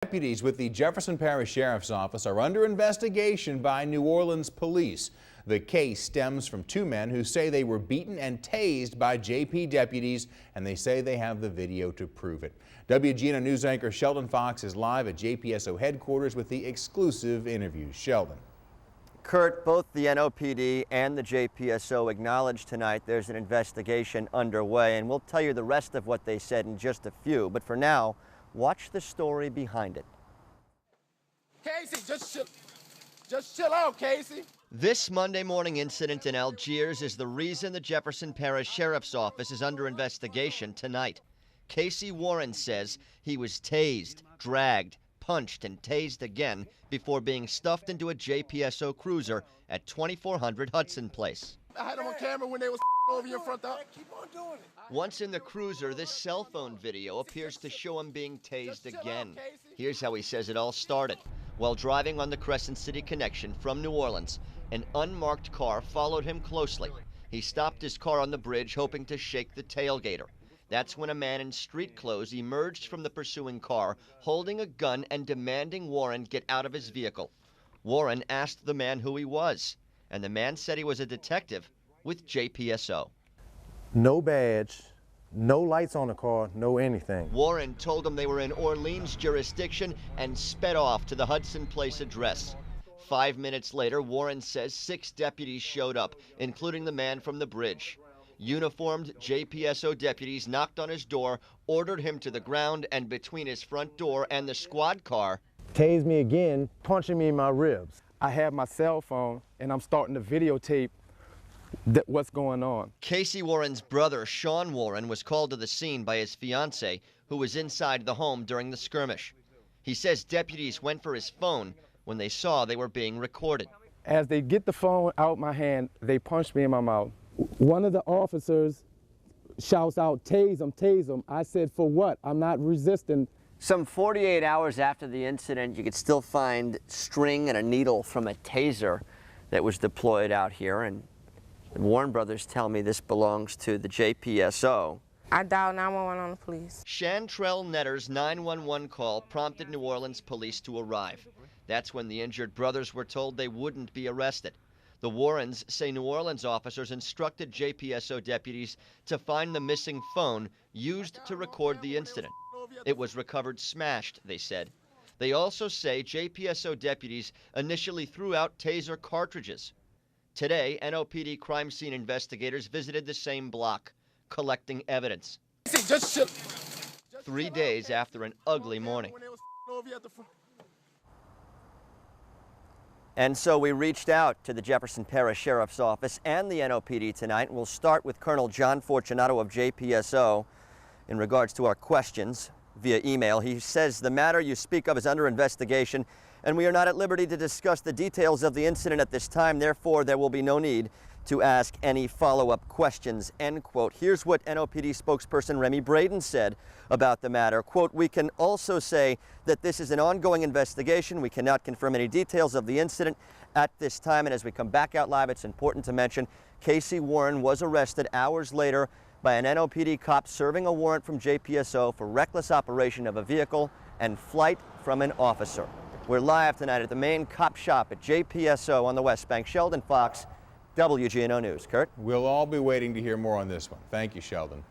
Deputies with the Jefferson Parish Sheriff's Office are under investigation by New Orleans police. The case stems from two men who say they were beaten and tased by JP deputies, and they say they have the video to prove it. WGNO News anchor Sheldon Fox is live at JPSO headquarters with the exclusive interview. Sheldon. Kurt, both the NOPD and the JPSO acknowledged tonight there's an investigation underway, and we'll tell you the rest of what they said in just a few. But for now, watch the story behind it. Casey, just chill out, Casey. This Monday morning incident in Algiers is the reason the Jefferson Parish Sheriff's Office is under investigation tonight. Casey Warren says he was tased, dragged, punched, and tased again before being stuffed into a JPSO cruiser at 2400 Hudson Place. I had them on camera when they was over your front door. Keep on doing it. Once in the cruiser, this cell phone video appears to show him being tased again. Here's how he says it all started. While driving on the Crescent City connection from New Orleans, an unmarked car followed him closely. He stopped his car on the bridge, hoping to shake the tailgater. That's when a man in street clothes emerged from the pursuing car, holding a gun and demanding Warren get out of his vehicle. Warren asked the man who he was, and the man said he was a detective with JPSO. No badge, no lights on the car, no anything. Warren told him they were in Orleans jurisdiction and sped off to the Hudson Place address. 5 minutes later, Warren says 6 deputies showed up, including the man from the bridge. Uniformed JPSO deputies knocked on his door, ordered him to the ground, and between his front door and the squad car, Tased me again, punching me in my ribs. I have my cell phone and I'm starting to videotape what's going on. Casey Warren's brother, Sean Warren, was called to the scene by his fiancée, who was inside the home during the skirmish. He says deputies went for his phone when they saw they were being recorded. As they get the phone out my hand, they punch me in my mouth. One of the officers shouts out, "Tase him, tase him." I said, "For what? I'm not resisting." Some 48 hours after the incident, you could still find string and a needle from a taser that was deployed out here, and the Warren brothers tell me this belongs to the JPSO. I dialed 911 on the police. Chantrell Netter's 911 call prompted New Orleans police to arrive. That's when the injured brothers were told they wouldn't be arrested. The Warrens say New Orleans officers instructed JPSO deputies to find the missing phone used to record the incident. It was recovered smashed, they said. They also say JPSO deputies initially threw out taser cartridges. Today, NOPD crime scene investigators visited the same block, collecting evidence. 3 days after an ugly morning. And so we reached out to the Jefferson Parish Sheriff's Office and the NOPD tonight, and we'll start with Colonel John Fortunato of JPSO in regards to our questions via email. He says the matter you speak of is under investigation, and we are not at liberty to discuss the details of the incident at this time. Therefore, there will be no need to ask any follow-up questions, end quote. Here's what NOPD spokesperson Remy Braden said about the matter. Quote, "We can also say that this is an ongoing investigation. We cannot confirm any details of the incident at this time." And as we come back out live, it's important to mention Casey Warren was arrested hours later by an NOPD cop serving a warrant from JPSO for reckless operation of a vehicle and flight from an officer. We're live tonight at the main cop shop at JPSO on the West Bank. Sheldon Fox, WGNO News. Kurt? We'll all be waiting to hear more on this one. Thank you, Sheldon.